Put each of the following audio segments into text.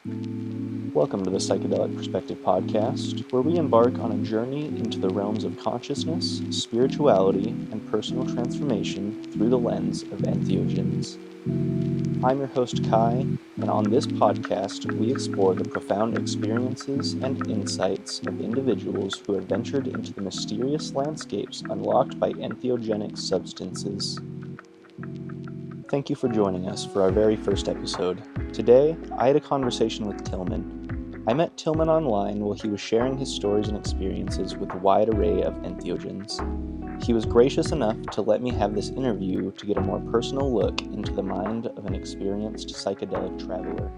Welcome to the Psychedelic Perspective Podcast, where we embark on a journey into the realms of consciousness, spirituality, and personal transformation through the lens of entheogens. I'm your host, Kai, and on this podcast, we explore the profound experiences and insights of individuals who have ventured into the mysterious landscapes unlocked by entheogenic substances. Thank you for joining us for our very first episode. Today, I had a conversation with Tillman. I met Tillman online while he was sharing his stories and experiences with a wide array of entheogens. He was gracious enough to let me have this interview to get a more personal look into the mind of an experienced psychedelic traveler.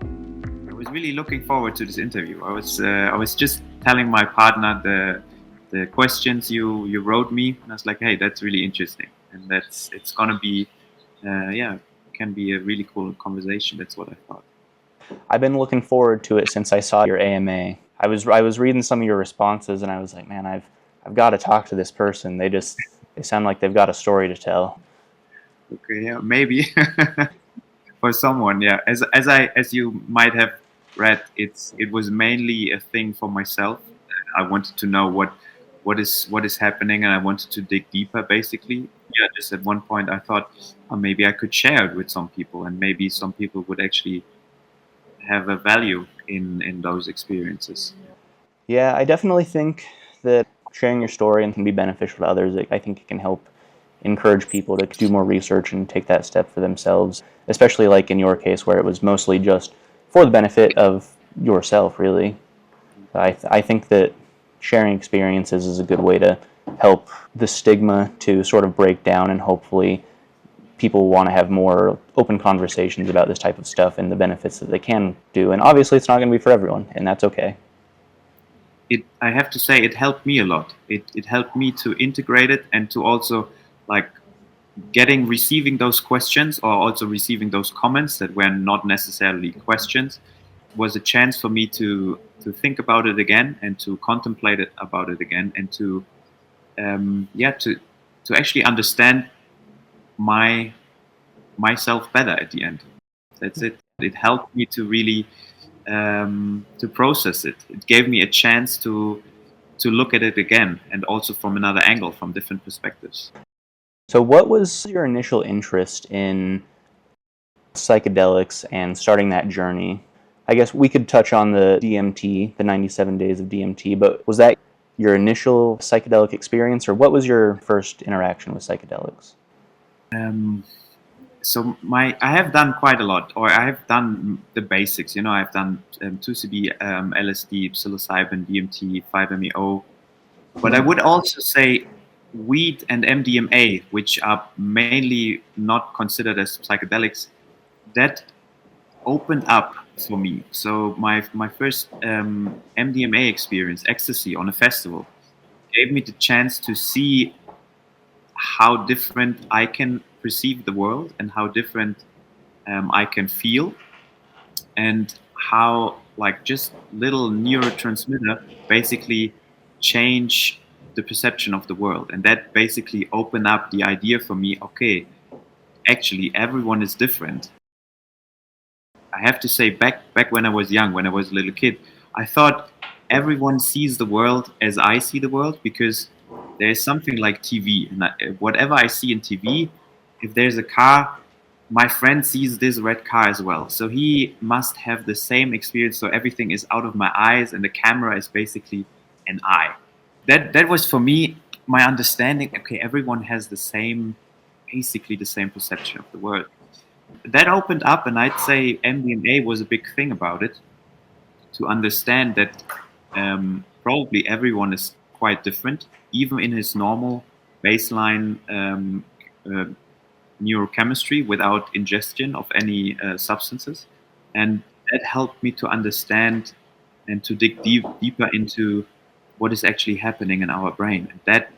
I was really looking forward to this interview. I was just telling my partner the questions you wrote me, and I was like, hey, that's really interesting, and it's gonna be can be a really cool conversation. That's what I thought. I've been looking forward to it since I saw your AMA. I was reading some of your responses, and I was like, man, I've got to talk to this person. They sound like they've got a story to tell. Okay, yeah, maybe for someone, yeah. As you might have read, it was mainly a thing for myself. I wanted to know what is happening, and I wanted to dig deeper, basically. Yeah, just at one point I thought, oh, maybe I could share it with some people, and maybe some people would actually have a value in those experiences. Yeah, I definitely think that sharing your story and can be beneficial to others. I think it can help encourage people to do more research and take that step for themselves, especially like in your case where it was mostly just for the benefit of yourself, really. I think that sharing experiences is a good way to help the stigma to sort of break down, and hopefully people want to have more open conversations about this type of stuff and the benefits that they can do. And obviously it's not going to be for everyone, and that's okay. I have to say it helped me a lot. It helped me to integrate it, and to also like receiving those questions, or also receiving those comments that were not necessarily questions, was a chance for me to think about it again, and to contemplate about it again, and to actually understand myself better at the end. That's it. It helped me to really to process it. It gave me a chance to look at it again, and also from another angle, from different perspectives. So what was your initial interest in psychedelics and starting that journey? I guess we could touch on the DMT, the 97 days of DMT, but was that your initial psychedelic experience, or what was your first interaction with psychedelics? So I have done quite a lot, or I have done the basics. I've done 2CB, LSD, psilocybin, DMT, 5-MeO. But I would also say weed and MDMA, which are mainly not considered as psychedelics, that opened up for me. So my first MDMA experience, ecstasy, on a festival, gave me the chance to see how different I can perceive the world, and how different I can feel, and how like just little neurotransmitter basically change the perception of the world. And that basically opened up the idea for me, okay, actually everyone is different. I have to say, back when I was young, when I was a little kid, I thought everyone sees the world as I see the world, because there is something like TV, and whatever I see in TV, if there's a car, my friend sees this red car as well, so he must have the same experience. So everything is out of my eyes, and the camera is basically an eye. That was for me my understanding. Okay, everyone has basically the same perception of the world. That opened up, and I'd say MDMA was a big thing about it, to understand that probably everyone is quite different, even in his normal baseline neurochemistry, without ingestion of any substances. And that helped me to understand and to dig deeper into what is actually happening in our brain. And that,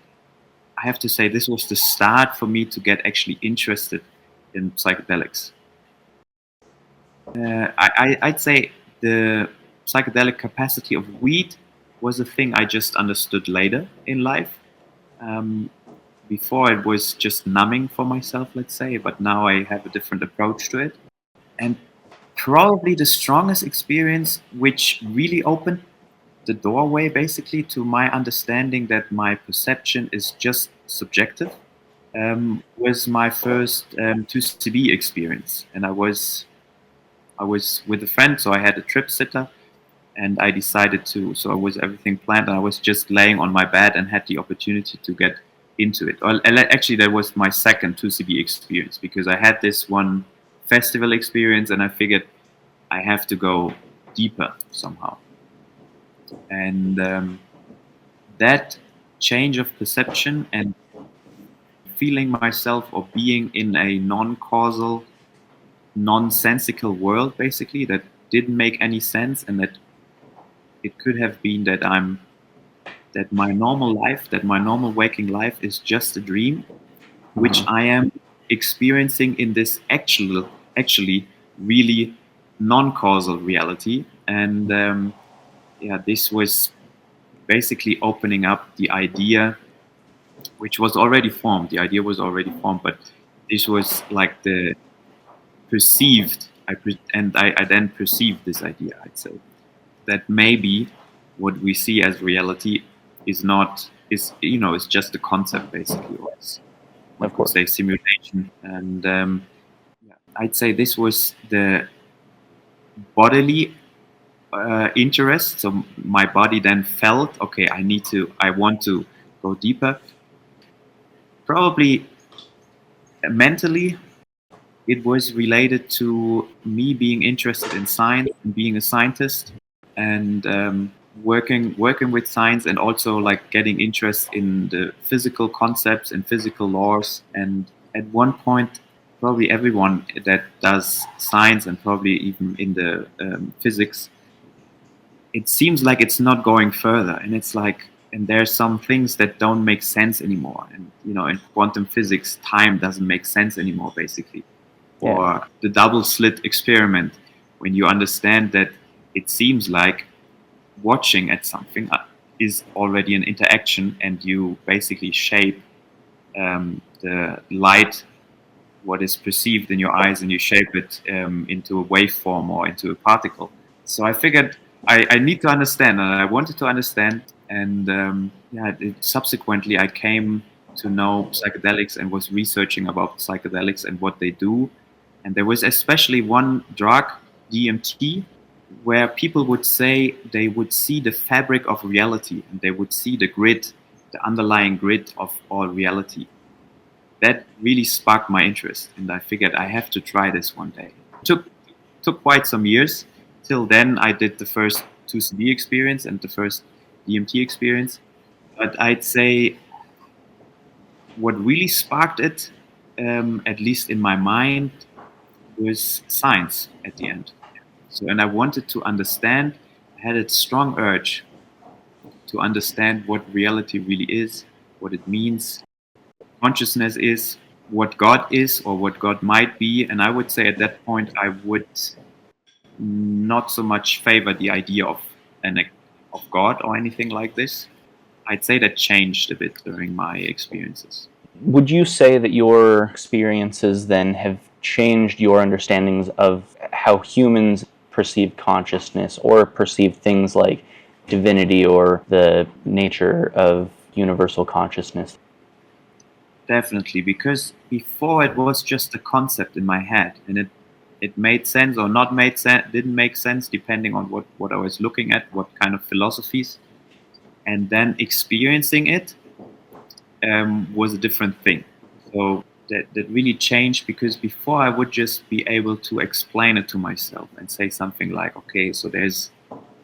I have to say, this was the start for me to get actually interested in psychedelics. I'd say the psychedelic capacity of weed was a thing I just understood later in life. Before, it was just numbing for myself, let's say, but now I have a different approach to it. And probably the strongest experience, which really opened the doorway basically to my understanding that my perception is just subjective, was my first 2CB experience. And I was with a friend, so I had a trip sitter, and I decided to. So I was everything planned, and I was just laying on my bed and had the opportunity to get into it. Well, actually, that was my second 2CB experience, because I had this one festival experience, and I figured I have to go deeper somehow. And that change of perception and feeling myself or being in a non-causal, nonsensical world, basically, that didn't make any sense, and that it could have been that my normal life, that my normal waking life is just a dream, which I am experiencing in this actually really non-causal reality. And this was basically opening up the idea, which was already formed. The idea was already formed, but this was like the perceived. I then perceived this idea, I'd say, that maybe what we see as reality is it's just a concept, basically, or it's, Of course. say, simulation. And I'd say this was the bodily interest. So my body then felt, okay, I want to go deeper. Probably mentally, it was related to me being interested in science and being a scientist, and working with science, and also like getting interest in the physical concepts and physical laws. And at one point, probably everyone that does science, and probably even in the physics, it seems like it's not going further, and it's like, and there's some things that don't make sense anymore. And in quantum physics, time doesn't make sense anymore, basically. Yeah. Or the double slit experiment, when you understand that it seems like watching at something is already an interaction, and you basically shape the light, what is perceived in your eyes, and you shape it into a waveform or into a particle. So I figured I need to understand, and I wanted to understand. And subsequently I came to know psychedelics and was researching about psychedelics and what they do. And there was especially one drug, DMT, where people would say they would see the fabric of reality, and they would see the grid, the underlying grid of all reality. That really sparked my interest, and I figured I have to try this one day. It took quite some years. Till then, I did the first 2CB experience and the first DMT experience. But I'd say what really sparked it, at least in my mind, was science at the end. So, and I wanted to understand. I had a strong urge to understand what reality really is, what it means, consciousness is, what God is, or what God might be. And I would say at that point, I would not so much favor the idea of God or anything like this. I'd say that changed a bit during my experiences. Would you say that your experiences then have changed your understandings of how humans perceive consciousness, or perceive things like divinity or the nature of universal consciousness? Definitely, because before it was just a concept in my head, and it made sense or not made sense, didn't make sense depending on what I was looking at, what kind of philosophies. And then experiencing it was a different thing. So that really changed, because before I would just be able to explain it to myself and say something like, okay, so there's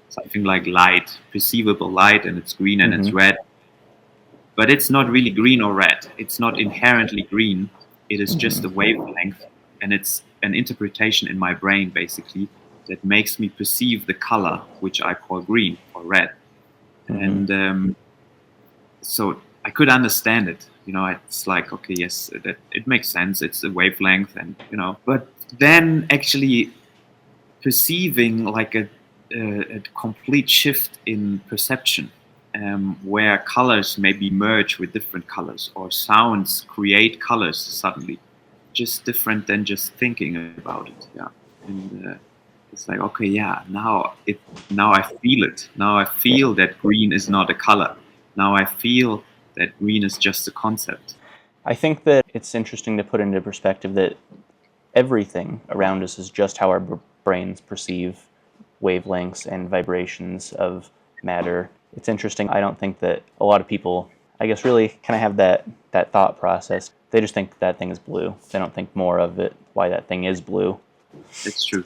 something like light, perceivable light, and it's green and it's red. But it's not really green or red. It's not inherently green. It is just a wavelength, and it's an interpretation in my brain, basically, that makes me perceive the color, which I call green or red. And so I could understand it. It's like, okay, yes, that it makes sense. It's a wavelength, and But then actually perceiving like a complete shift in perception. Where colors maybe merge with different colors, or sounds create colors suddenly, just different than just thinking about it. Yeah, and it's like, okay, yeah, now I feel it. Now I feel that green is not a color. Now I feel that green is just a concept. I think that it's interesting to put into perspective that everything around us is just how our brains perceive wavelengths and vibrations of matter. It's interesting. I don't think that a lot of people, I guess, really kind of have that thought process. They just think that thing is blue. They don't think more of it, why that thing is blue. It's true.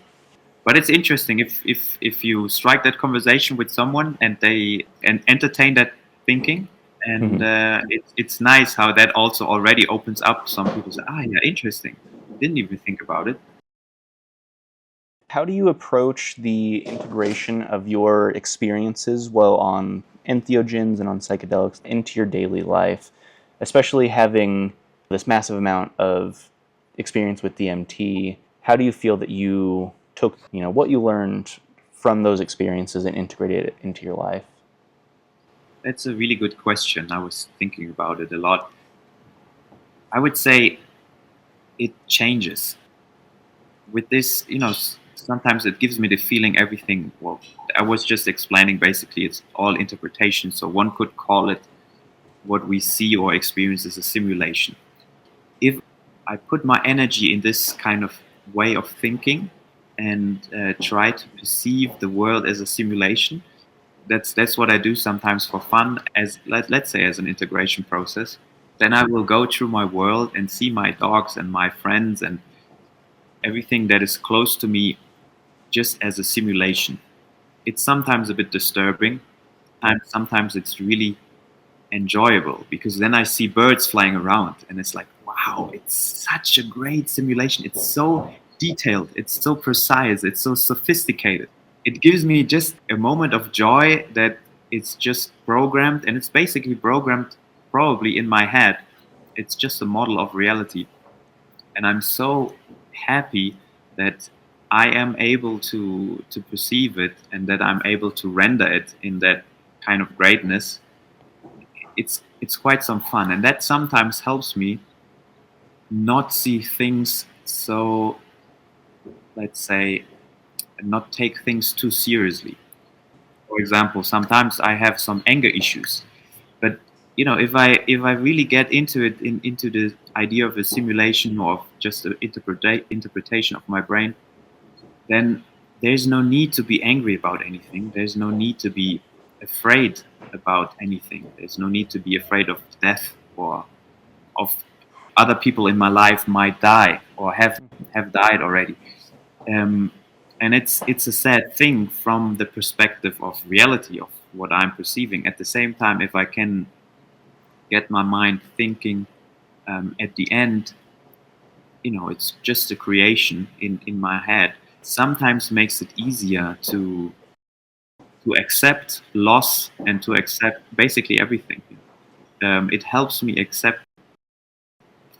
But it's interesting if you strike that conversation with someone and they entertain that thinking, and it's nice how that also already opens up. Some people say, yeah, interesting. Didn't even think about it. How do you approach the integration of your experiences while on entheogens and on psychedelics into your daily life, especially having this massive amount of experience with DMT? How do you feel that you took, what you learned from those experiences and integrated it into your life? That's a really good question. I was thinking about it a lot. I would say it changes. With this, sometimes it gives me the feeling everything, well, I was just explaining, basically it's all interpretation. So one could call it what we see or experience as a simulation. If I put my energy in this kind of way of thinking and try to perceive the world as a simulation, that's what I do sometimes for fun, as let's say as an integration process. Then I will go through my world and see my dogs and my friends and everything that is close to me just as a simulation. It's sometimes a bit disturbing, and sometimes it's really enjoyable, because then I see birds flying around and it's like, wow, it's such a great simulation. It's so detailed, it's so precise, it's so sophisticated. It gives me just a moment of joy that it's just programmed, and it's basically programmed probably in my head. It's just a model of reality. And I'm so happy that I am able to perceive it, and that I'm able to render it in that kind of greatness. It's quite some fun, and that sometimes helps me not see things so, let's say, not take things too seriously. For example, sometimes I have some anger issues, but if I really get into it, into the idea of a simulation or of just an interpretation of my brain, then there's no need to be angry about anything. There's no need to be afraid about anything. There's no need to be afraid of death, or of other people in my life might die or have died already. And it's a sad thing from the perspective of reality of what I'm perceiving. At the same time, if I can get my mind thinking, at the end, it's just a creation in my head, sometimes makes it easier to accept loss and to accept basically everything. It helps me accept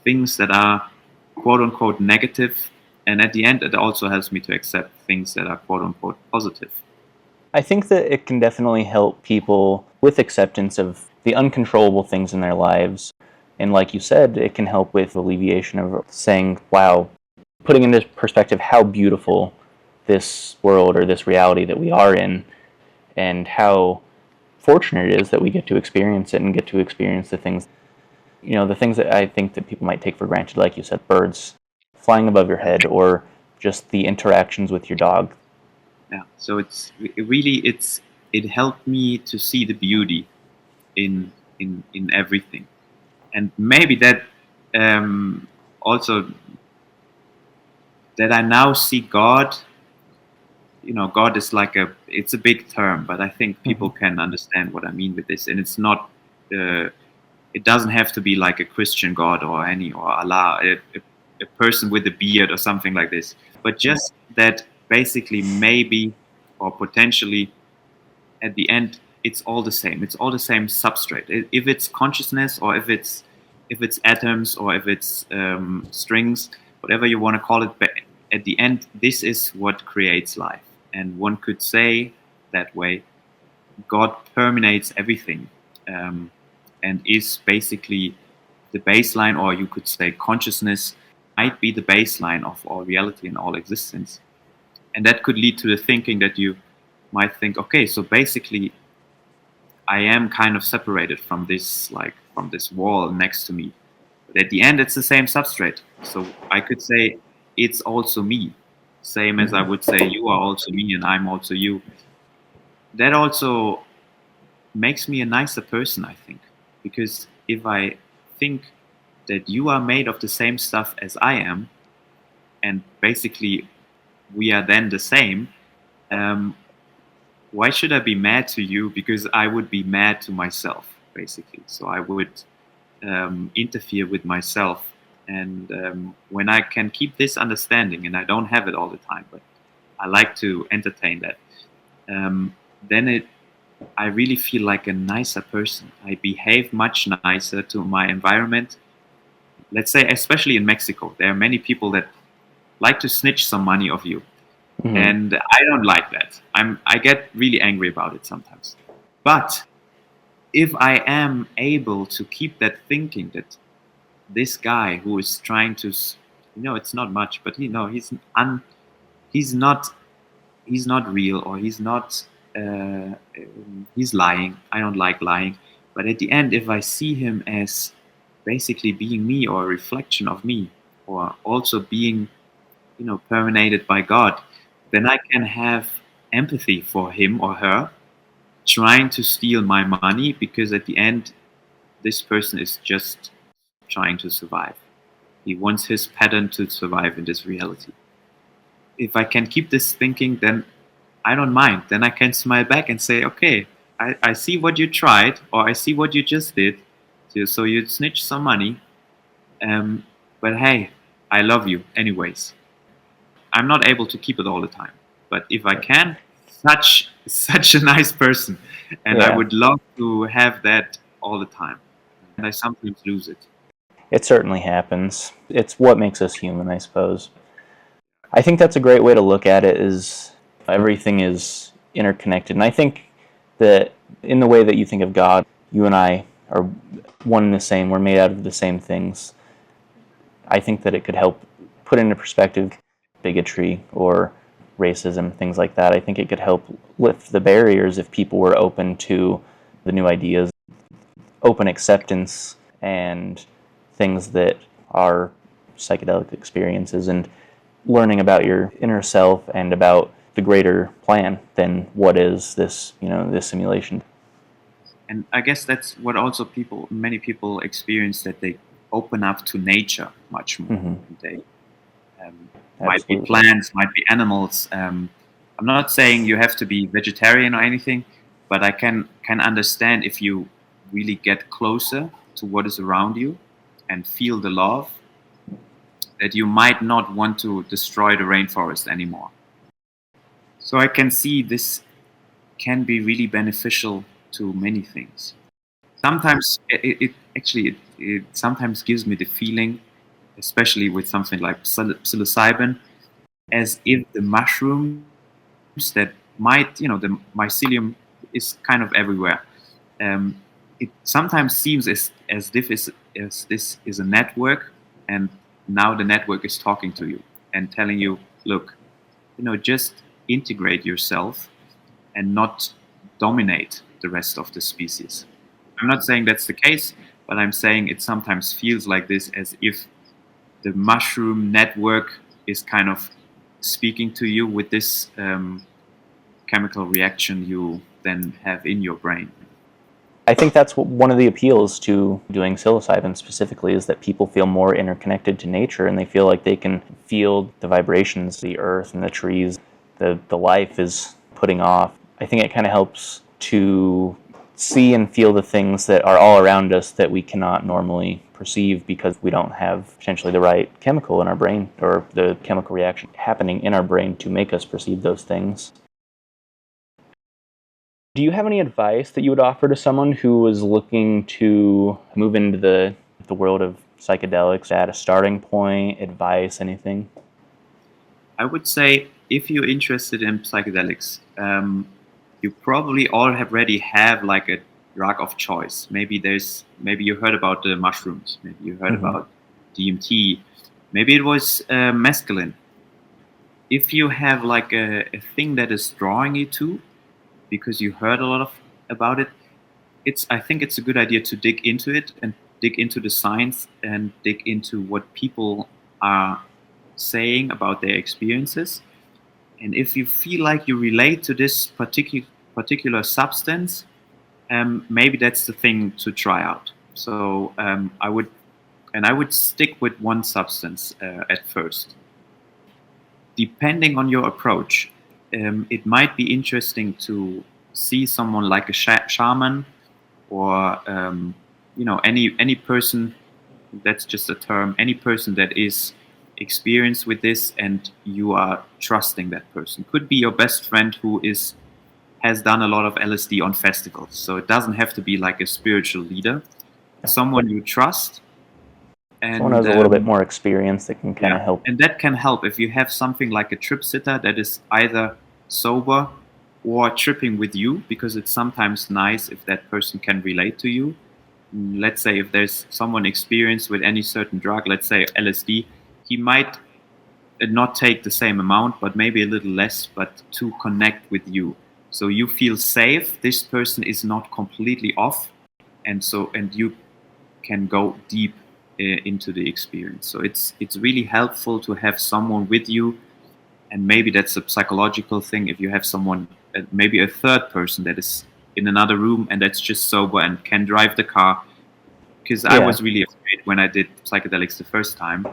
things that are quote unquote negative, and at the end it also helps me to accept things that are quote unquote positive. I think that it can definitely help people with acceptance of the uncontrollable things in their lives. And like you said, it can help with alleviation of saying, wow, putting into perspective how beautiful this world or this reality that we are in, and how fortunate it is that we get to experience it and get to experience the things that I think that people might take for granted, like you said, birds flying above your head, or just the interactions with your dog. Yeah, so it helped me to see the beauty in everything, and maybe that also that I now see God. God is it's a big term, but I think people can understand what I mean with this, and it's not. It doesn't have to be like a Christian God or Allah, a person with a beard or something like this, but just that basically maybe or potentially at the end it's all the same. It's all the same substrate. If it's consciousness, or if it's atoms, or if it's strings, whatever you want to call it, but at the end this is what creates life. And one could say that way, God permeates everything, and is basically the baseline, or you could say consciousness might be the baseline of all reality and all existence. And that could lead to the thinking that you might think, okay, so basically I am kind of separated from this, like from this wall next to me. But at the end, it's the same substrate. So I could say it's also me, same as I would say you are also me and I'm also you. That also makes me a nicer person, I think, because if I think that you are made of the same stuff as I am, and basically we are then the same, um, why should I be mad to you? Because I would be mad to myself, basically. So I would interfere with myself. And when I can keep this understanding, and I don't have it all the time, but I like to entertain that, then I really feel like a nicer person. I behave much nicer to my environment. Let's say, especially in Mexico, there are many people that like to snitch some money of you. And I don't like that. I get really angry about it sometimes. But if I am able to keep that thinking that this guy who is trying to, it's not much, but he's not real, or he's lying. I don't like lying. But at the end, if I see him as basically being me, or a reflection of me, or also being, permeated by God, then I can have empathy for him or her trying to steal my money, because at the end, this person is just trying to survive. He wants his pattern to survive in this reality. If I can keep this thinking, then I don't mind. Then I can smile back and say, okay, I see what you tried, or I see what you just did. So you snitched some money, but hey, I love you anyways. I'm not able to keep it all the time, but if I can, such a nice person, and I would love to have that all the time. And I sometimes lose it. It certainly happens. It's what makes us human, I suppose. I think that's a great way to look at it, is everything is interconnected. And I think that in the way that you think of God, you and I are one and the same. We're made out of the same things. I think that it could help put into perspective bigotry or racism, things like that. I think it could help lift the barriers if people were open to the new ideas, open acceptance, and things that are psychedelic experiences, and learning about your inner self and about the greater plan than what is this, this simulation. And I guess that's what also many people experience, that they open up to nature much more. Mm-hmm. They might be plants, might be animals. I'm not saying you have to be vegetarian or anything, but I can understand if you really get closer to what is around you and feel the love, that you might not want to destroy the rainforest anymore. So I can see this can be really beneficial to many things. Sometimes it sometimes gives me the feeling, especially with something like psilocybin, as if the mushrooms that the mycelium is kind of everywhere. It sometimes seems as if this is a network, and now the network is talking to you and telling you, look, just integrate yourself and not dominate the rest of the species. I'm not saying that's the case, but I'm saying it sometimes feels like this, as if the mushroom network is kind of speaking to you with this chemical reaction you then have in your brain. I think that's one of the appeals to doing psilocybin specifically, is that people feel more interconnected to nature, and they feel like they can feel the vibrations, the earth and the trees, the life is putting off. I think it kind of helps to see and feel the things that are all around us that we cannot normally perceive, because we don't have potentially the right chemical in our brain, or the chemical reaction happening in our brain to make us perceive those things. Do you have any advice that you would offer to someone who was looking to move into the world of psychedelics at a starting point? Advice, anything? I would say, if you're interested in psychedelics, you probably already have like a drug of choice. Maybe you heard about the mushrooms. Maybe you heard about DMT. Maybe it was mescaline. if you have like a thing that is drawing you to because you heard a lot of about it, I think it's a good idea to dig into it and dig into the science and dig into what people are saying about their experiences. And if you feel like you relate to this particular substance, maybe that's the thing to try out. So I would stick with one substance at first. Depending on your approach, it might be interesting to see someone like a shaman or any person. That's just a term. Any person that is experienced with this and you are trusting that person. Could be your best friend who has done a lot of LSD on festivals. So it doesn't have to be like a spiritual leader. Someone you trust. And someone who has a little bit more experience that can kind of help. And that can help if you have something like a trip sitter that is either sober or tripping with you, because it's sometimes nice if that person can relate to you. Let's say if there's someone experienced with any certain drug, let's say LSD, he might not take the same amount, but maybe a little less, but to connect with you. So you feel safe. This person is not completely off. And you can go deep into the experience. So it's really helpful to have someone with you. And maybe that's a psychological thing. If you have someone, maybe a third person that is in another room and that's just sober and can drive the car. Because I was really afraid when I did psychedelics the first time.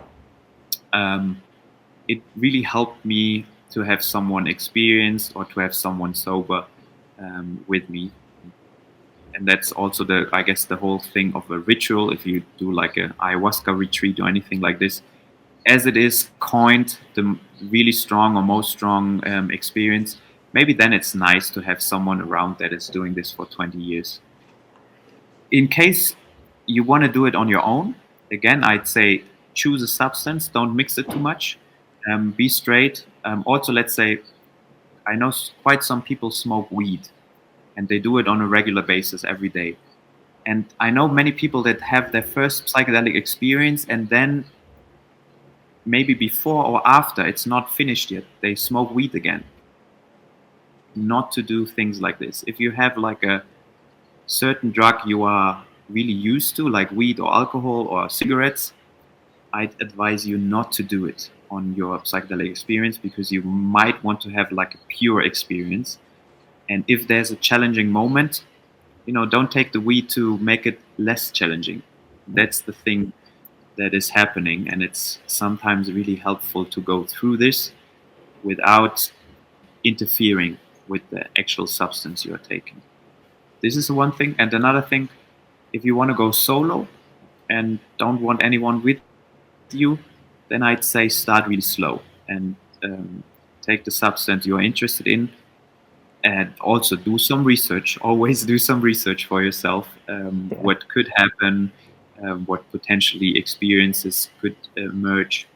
It really helped me to have someone experienced or to have someone sober with me. And that's also I guess the whole thing of a ritual. If you do like an ayahuasca retreat or anything like this, as it is coined the really strong or most strong experience, maybe then it's nice to have someone around that is doing this for 20 years. In case you want to do it on your own, again, I'd say choose a substance, don't mix it too much, be straight. Also, let's say, I know quite some people smoke weed and they do it on a regular basis every day. And I know many people that have their first psychedelic experience and then maybe before or after it's not finished yet, they smoke weed again. Not to do things like this. If you have like a certain drug you are really used to, like weed or alcohol or cigarettes, I'd advise you not to do it on your psychedelic experience, because you might want to have like a pure experience. And if there's a challenging moment, don't take the weed to make it less challenging. That's the thing that is happening. And it's sometimes really helpful to go through this without interfering with the actual substance you are taking. This is one thing. And another thing, if you want to go solo and don't want anyone with you, then I'd say start really slow and take the substance you're interested in, and also do some research. Always do some research for yourself. What could happen, what potentially experiences could emerge,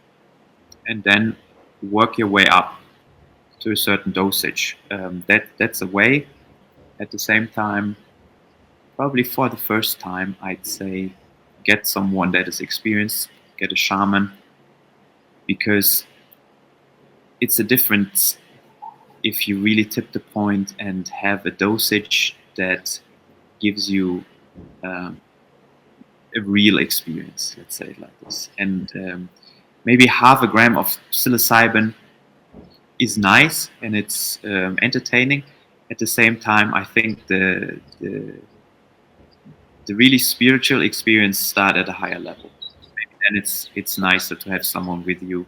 and then work your way up to a certain dosage. That's a way. At the same time, probably for the first time, I'd say get someone that is experienced, get a shaman, because it's a difference if you really tip the point and have a dosage that gives you a real experience, let's say it like this. And maybe half a gram of psilocybin is nice and it's entertaining. At the same time, I think the really spiritual experience start at a higher level. And it's nicer to have someone with you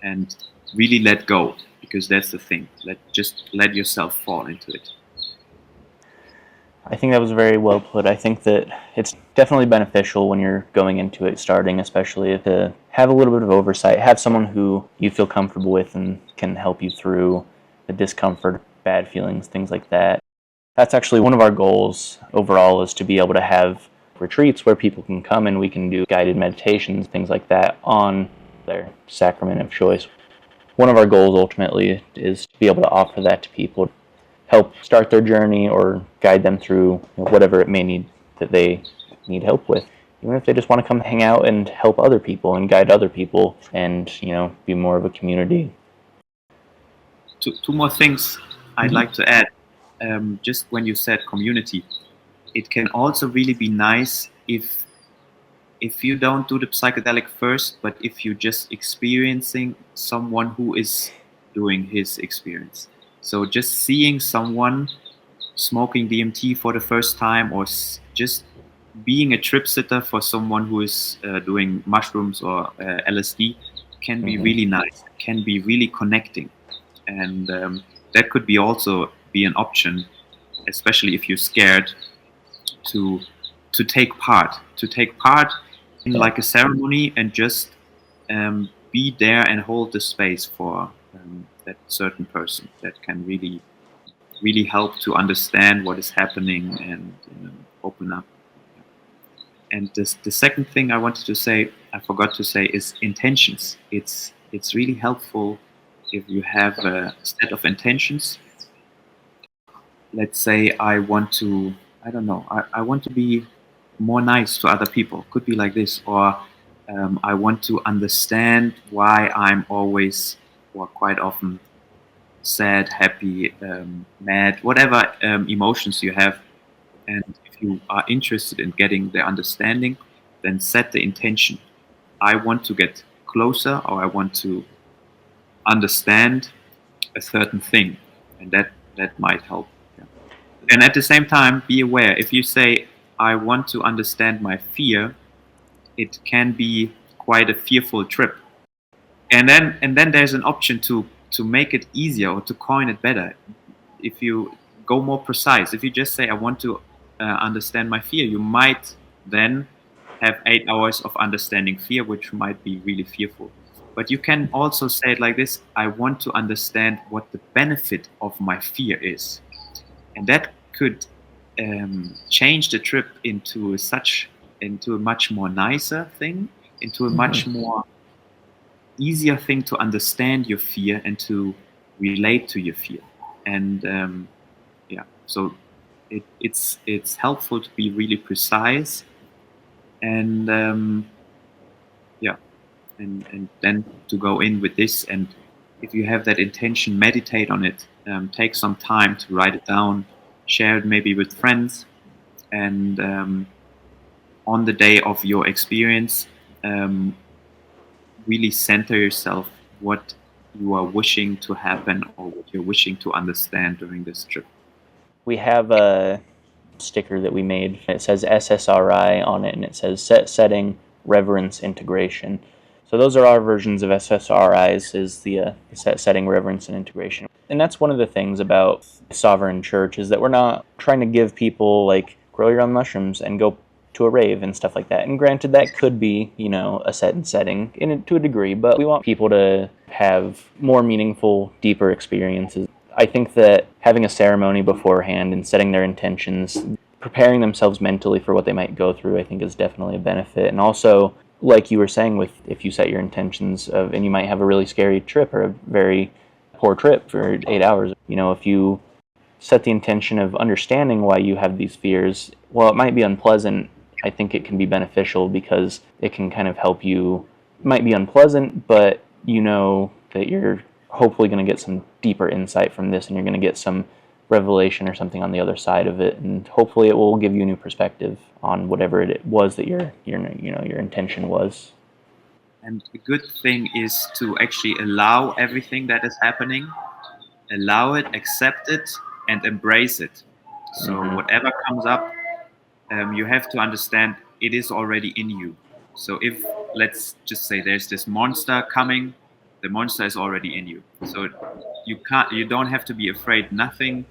and really let go, because that's the thing. Just let yourself fall into it. I think that was very well put. I think that it's definitely beneficial when you're going into it, starting especially, to have a little bit of oversight, have someone who you feel comfortable with and can help you through the discomfort, bad feelings, things like that. That's actually one of our goals overall, is to be able to have retreats where people can come and we can do guided meditations, things like that, on their sacrament of choice. One of our goals ultimately is to be able to offer that to people, help start their journey or guide them through whatever it may need that they need help with. Even if they just want to come hang out and help other people and guide other people and, be more of a community. two more things I'd like to add. Just when you said community, it can also really be nice if you don't do the psychedelic first, but if you're just experiencing someone who is doing his experience. So just seeing someone smoking DMT for the first time, or just being a trip sitter for someone who is doing mushrooms or LSD can be really nice, can be really connecting. And that could be also be an option, especially if you're scared to take part in like a ceremony, and just be there and hold the space for that certain person. That can really help to understand what is happening and open up. And the second thing I wanted to say, I forgot to say, is intentions. It's really helpful if you have a set of intentions. Let's say I want to, I don't know, I want to be more nice to other people. Could be like this. Or I want to understand why I'm always, or quite often, sad, happy, mad, whatever emotions you have. And if you are interested in getting the understanding, then set the intention. I want to get closer, or I want to understand a certain thing, and that might help. Yeah. And at the same time, be aware. If you say, I want to understand my fear, it can be quite a fearful trip. And then there's an option to make it easier, or to coin it better. If you go more precise, if you just say, I want to understand my fear, you might then have 8 hours of understanding fear, which might be really fearful. But you can also say it like this: I want to understand what the benefit of my fear is. And that could change the trip into a much more nicer thing, into a much more easier thing to understand your fear and to relate to your fear. And so it's helpful to be really precise, and and then to go in with this. And if you have that intention, meditate on it. Take some time to write it down, share it maybe with friends, and on the day of your experience, really center yourself what you are wishing to happen, or what you're wishing to understand during this trip. We have a sticker that we made. It says SSRI on it, and it says setting, reverence, integration. So those are our versions of SSRIs, is the setting, reverence, and integration. And that's one of the things about Sovereign Church, is that we're not trying to give people, like, grow your own mushrooms and go to a rave and stuff like that. And granted, that could be, a set and setting to a degree, but we want people to have more meaningful, deeper experiences. I think that having a ceremony beforehand and setting their intentions, preparing themselves mentally for what they might go through, I think is definitely a benefit. And also, like you were saying, with if you set your intentions and you might have a really scary trip or a very poor trip for 8 hours, if you set the intention of understanding why you have these fears, while it might be unpleasant, I think it can be beneficial, because it can kind of help you. It might be unpleasant, but you know that you're hopefully going to get some deeper insight from this, and you're going to get some revelation or something on the other side of it, and hopefully it will give you a new perspective on whatever it was that your intention was. And the good thing is to actually allow everything that is happening, allow it, accept it, and embrace it. So whatever comes up, you have to understand it is already in you. So if, let's just say, there's this monster coming, the monster is already in you. So you don't have to be afraid. Nothing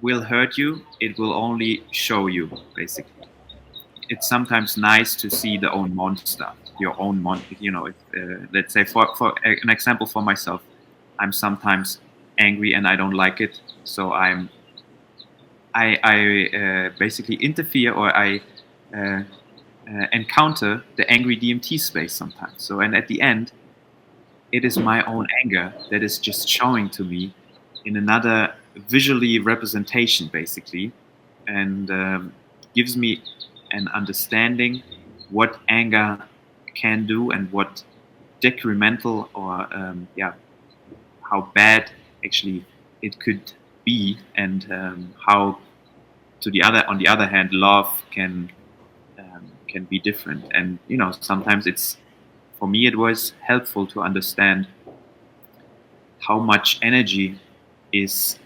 will hurt you. It will only show you, basically. It's sometimes nice to see the own monster, your own monster. Let's say for an example for myself, I'm sometimes angry and I don't like it. So I basically interfere, or I encounter the angry DMT space sometimes. So, and at the end, it is my own anger that is just showing to me in another visually representation, basically, and gives me an understanding what anger can do, and what detrimental, or how bad actually it could be, and how on the other hand, love can be different. And sometimes for me it was helpful to understand how much energy is,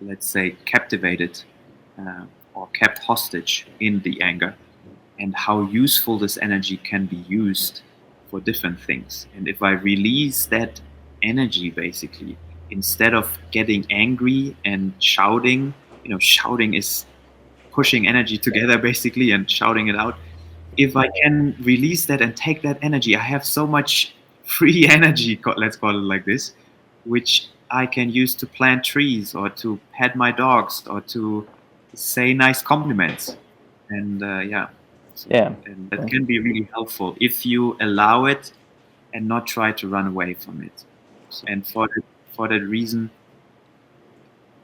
let's say, captivated or kept hostage in the anger, and how useful this energy can be used for different things. And if I release that energy, basically, instead of getting angry and shouting, shouting is pushing energy together basically and shouting it out. If I can release that and take that energy, I have so much free energy, let's call it like this, which I can use to plant trees or to pet my dogs or to say nice compliments. And and that can be really helpful if you allow it and not try to run away from it. And for that reason,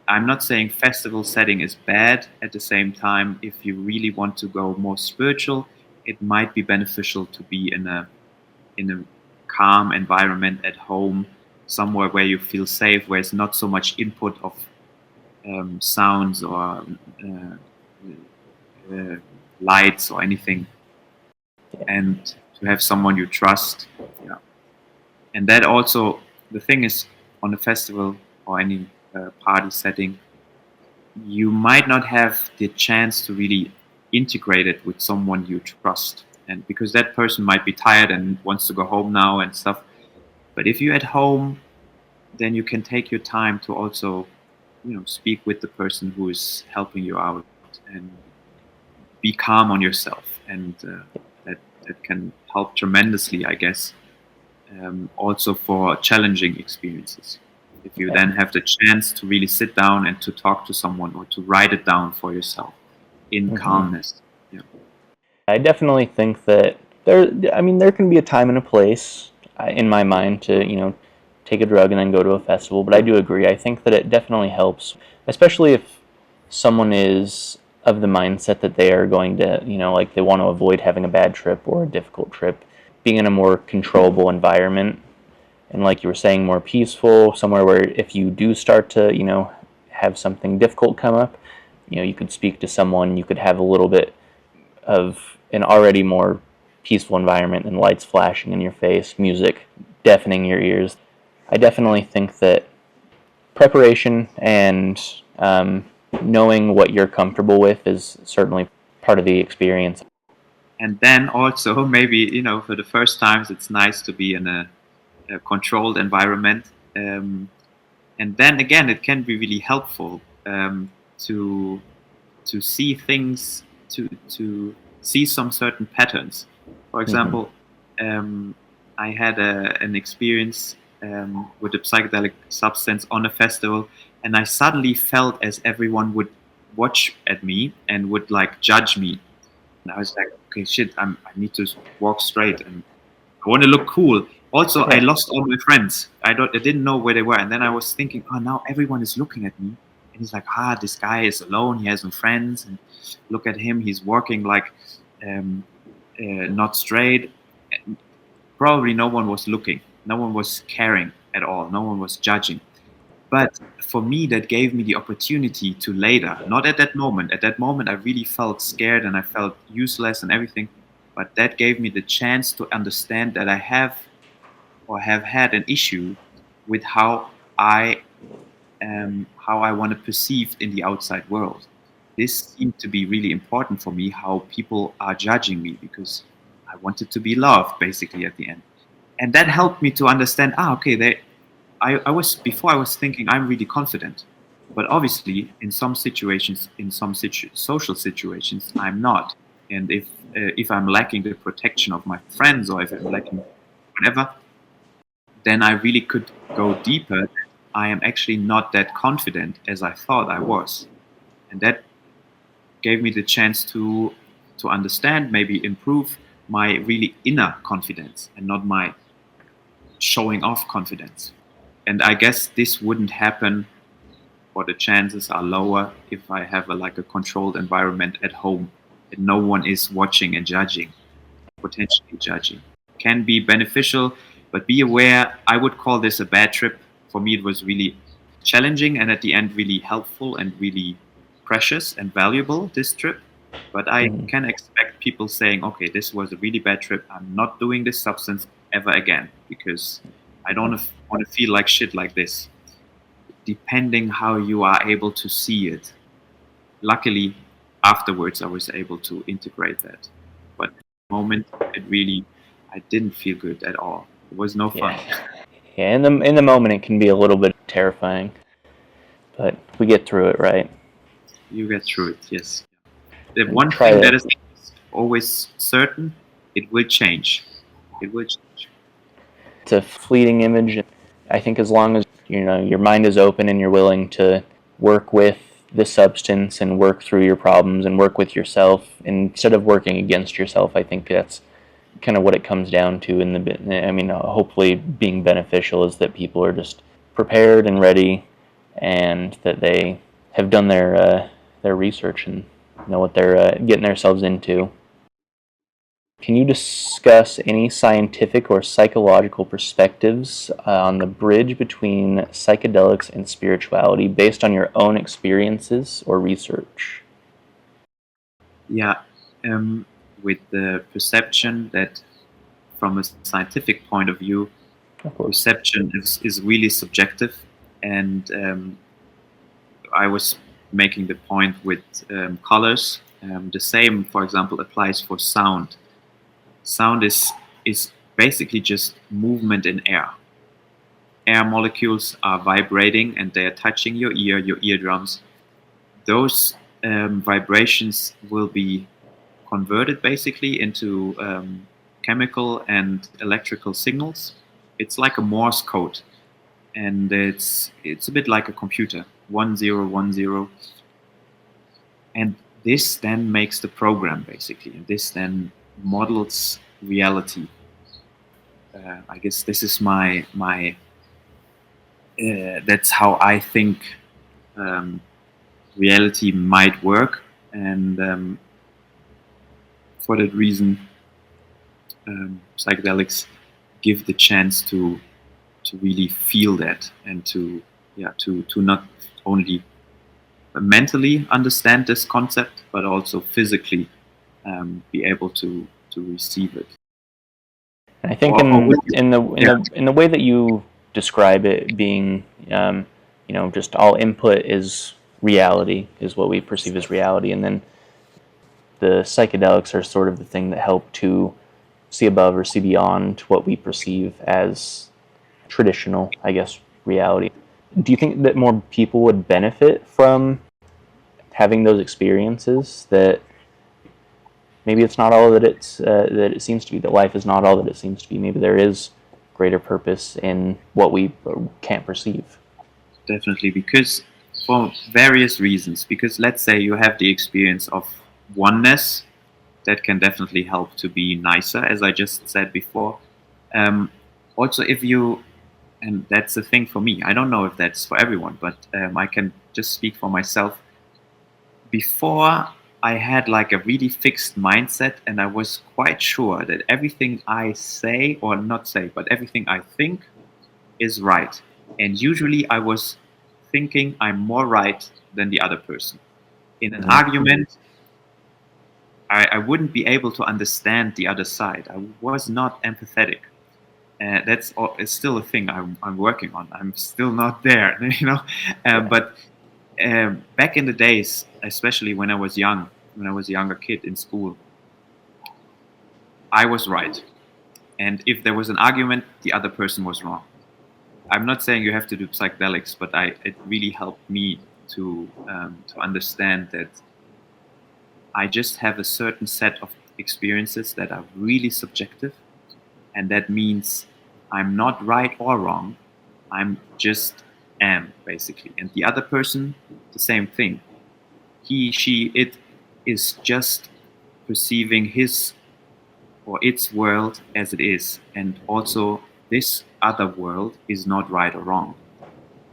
I'm not saying festival setting is bad. At the same time, if you really want to go more spiritual, it might be beneficial to be in a calm environment at home, somewhere where you feel safe, where it's not so much input of sounds or lights or anything, and to have someone you trust. Yeah. And that also, the thing is, on a festival or any party setting, you might not have the chance to really integrate it with someone you trust, and because that person might be tired and wants to go home now and stuff. But if you're at home, then you can take your time to also speak with the person who is helping you out and be calm on yourself, and that can help tremendously, I guess, also for challenging experiences. If you then have the chance to really sit down and to talk to someone or to write it down for yourself in calmness. Yeah. I definitely think that there can be a time and a place in my mind to, take a drug and then go to a festival, but I do agree. I think that it definitely helps, especially if someone is of the mindset that they are going to, like they want to avoid having a bad trip or a difficult trip, being in a more controllable environment. And like you were saying, more peaceful, somewhere where if you do start to, have something difficult come up, you could speak to someone, you could have a little bit of an already more peaceful environment than lights flashing in your face, music deafening your ears. I definitely think that preparation and knowing what you're comfortable with is certainly part of the experience. And then also maybe, for the first times, it's nice to be in a controlled environment, and then again it can be really helpful to see things, to see some certain patterns. For example, I had an experience with a psychedelic substance on a festival, and I suddenly felt as everyone would watch at me and would like judge me, and I was like, okay, shit, I need to walk straight and I want to look cool. Also, I lost all my friends. I didn't know where they were. And then I was thinking, oh, now everyone is looking at me. And he's like, this guy is alone. He has no friends. And look at him. He's walking like not straight. And probably no one was looking. No one was caring at all. No one was judging. But for me, that gave me the opportunity to later, not at that moment. At that moment, I really felt scared and I felt useless and everything. But that gave me the chance to understand that I have had an issue with how I want to perceive in the outside world. This seemed to be really important for me, how people are judging me, because I wanted to be loved basically at the end. And that helped me to understand, okay, I was thinking I'm really confident, but obviously in some situations, in some social situations, I'm not. And if I'm lacking the protection of my friends, or if I'm lacking whatever, then I really could go deeper. I am actually not that confident as I thought I was. And that gave me the chance to understand, maybe improve my really inner confidence and not my showing off confidence. And I guess this wouldn't happen, or the chances are lower, if I have a controlled environment at home and no one is watching and judging, potentially judging. Can be beneficial, but be aware. I would call this a bad trip for me, it was really challenging and at the end really helpful and really precious and valuable, this trip. But I can expect people saying, okay, this was a really bad trip. I'm not doing this substance ever again because I don't want to feel like shit like this. Depending how you are able to see it. Luckily, afterwards, I was able to integrate that. But at the moment, I didn't feel good at all. It was no fun. Yeah, in the moment, it can be a little bit terrifying, but we get through it, right? You get through it, yes. The one thing that is always certain, it will change. It will change. It's a fleeting image. I think as long as your mind is open and you're willing to work with the substance and work through your problems and work with yourself instead of working against yourself, I think that's kind of what it comes down to. Hopefully being beneficial is that people are just prepared and ready, and that they have done their research and know what they're getting themselves into. Can you discuss any scientific or psychological perspectives on the bridge between psychedelics and spirituality based on your own experiences or research? Yeah, with the perception that from a scientific point of view, perception is really subjective. And I was making the point with colors. The same, for example, applies for sound. Sound is basically just movement in air. Air molecules are vibrating and they are touching your ear, your eardrums. Those vibrations will be converted basically into chemical and electrical signals. It's like a Morse code, and it's a bit like a computer, 1010, and this then makes the program basically, and this then models reality. I guess this is my that's how I think reality might work, and for that reason, psychedelics give the chance to really feel that, and to not only mentally understand this concept, but also physically be able to receive it. I think in the way that you describe it being, just all input is reality, is what we perceive as reality, and then the psychedelics are sort of the thing that help to see above or see beyond what we perceive as traditional, I guess, reality. Do you think that more people would benefit from having those experiences, that maybe it's not all that that it seems to be, that life is not all that it seems to be? Maybe there is greater purpose in what we can't perceive. Definitely, because for various reasons. Because let's say you have the experience of oneness, that can definitely help to be nicer, as I just said before. Also, if you, and that's the thing for me, I don't know if that's for everyone, but I can just speak for myself. Before, I had like a really fixed mindset, and I was quite sure that everything I say, or not say, but everything I think is right. And usually I was thinking I'm more right than the other person. In an argument, I wouldn't be able to understand the other side. I was not empathetic. It's still a thing I'm working on. I'm still not there, But back in the days, especially when I was young, when I was a younger kid in school, I was right. And if there was an argument, the other person was wrong. I'm not saying you have to do psychedelics, but it really helped me to understand that I just have a certain set of experiences that are really subjective, and that means I'm not right or wrong. I'm just am, basically. And the other person, the same thing. He, she, it is just perceiving his or its world as it is. And also, this other world is not right or wrong.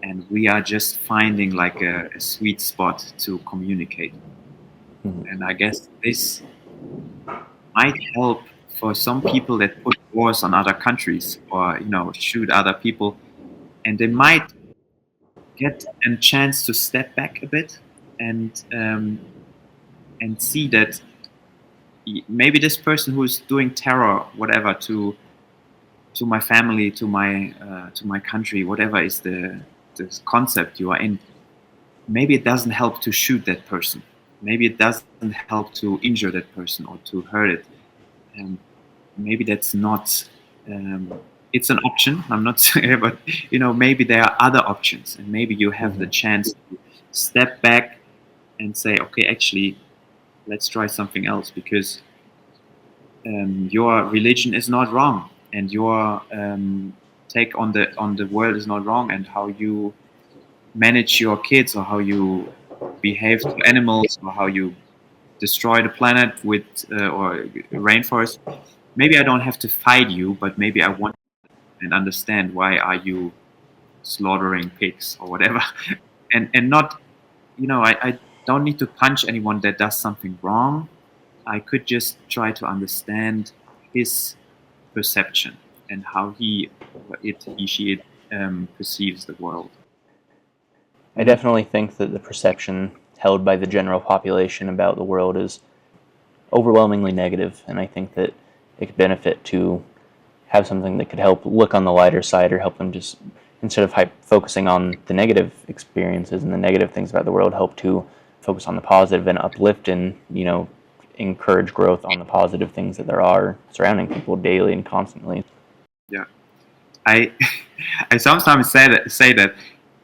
And we are just finding like a sweet spot to communicate. And I guess this might help for some people that put wars on other countries, or shoot other people. and they might get a chance to step back a bit and see that maybe this person who's doing terror, whatever, to my family, to my country, whatever is the concept you are in, maybe it doesn't help to shoot that person. Maybe it doesn't help to injure that person or to hurt it. Maybe that's not. It's an option. I'm not saying, but maybe there are other options, and maybe you have the chance to step back and say, okay, actually, let's try something else, because your religion is not wrong, and your take on the world is not wrong, and how you manage your kids, or how you behave to animals, or how you destroy the planet with or rainforest. Maybe I don't have to fight you, but maybe I want and understand why are you slaughtering pigs or whatever, and not, I don't need to punch anyone that does something wrong. I could just try to understand his perception and how she perceives the world. I definitely think that the perception held by the general population about the world is overwhelmingly negative, and I think that it could benefit to have something that could help look on the lighter side, or help them just, instead of focusing on the negative experiences and the negative things about the world, help to focus on the positive and uplift and, encourage growth on the positive things that there are surrounding people daily and constantly. Yeah. I sometimes say that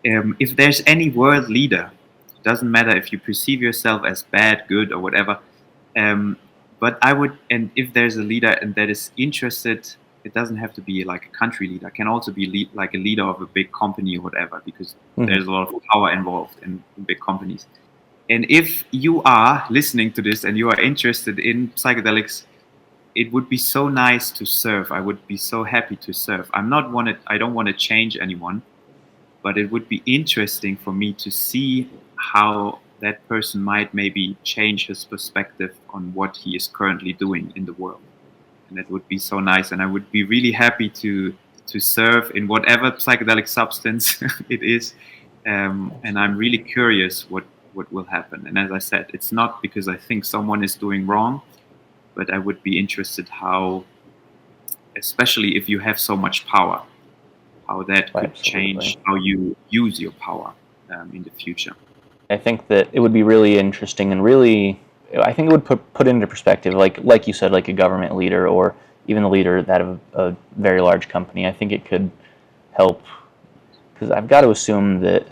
if there's any world leader, it doesn't matter if you perceive yourself as bad, good, or whatever, but I would, and if there's a leader and that is interested, it doesn't have to be like a country leader. It can also be like a leader of a big company or whatever, because there's a lot of power involved in big companies. And if you are listening to this and you are interested in psychedelics, it would be so nice to serve. I would be so happy to serve. I don't want to change anyone, but it would be interesting for me to see how that person might maybe change his perspective on what he is currently doing in the world. And that would be so nice, and I would be really happy to serve in whatever psychedelic substance it is, and I'm really curious what will happen. And as I said, it's not because I think someone is doing wrong, but I would be interested how, especially if you have so much power, how that could change how you use your power in the future. I think that it would be really interesting, and really, I think it would put into perspective, like you said, like a government leader, or even the leader that of a very large company. I think it could help, because I've got to assume that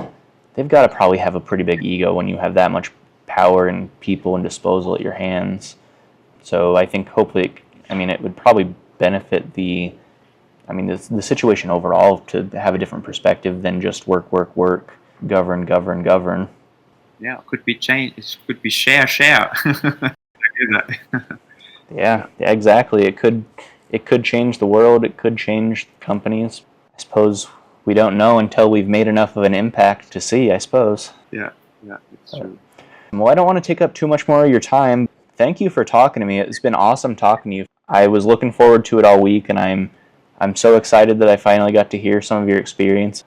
they've got to probably have a pretty big ego when you have that much power and people and disposal at your hands. So I think hopefully, it would probably benefit the situation overall to have a different perspective than just work, govern. Yeah, it could be change. It could be share. Yeah, exactly. It could change the world. It could change companies. I suppose we don't know until we've made enough of an impact to see, I suppose. Yeah, it's true. Well, I don't want to take up too much more of your time. Thank you for talking to me. It's been awesome talking to you. I was looking forward to it all week, and I'm so excited that I finally got to hear some of your experience.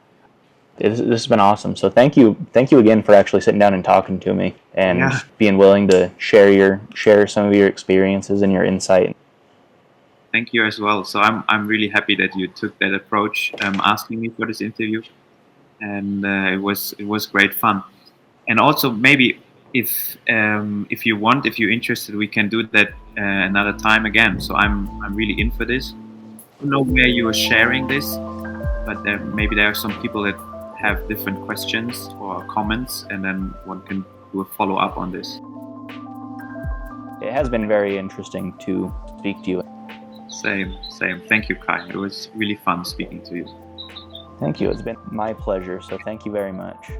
This has been awesome. So thank you again for actually sitting down and talking to me, and being willing to share some of your experiences and your insight. Thank you as well. So I'm really happy that you took that approach, asking me for this interview, and it was great fun. And also, maybe if you're interested, we can do that another time again. So I'm really in for this. I don't know where you are sharing this, but maybe there are some people that have different questions or comments, and then one can do a follow-up on this. It has been very interesting to speak to you. Same. Thank you, Kai. It was really fun speaking to you. Thank you. It's been my pleasure. So thank you very much.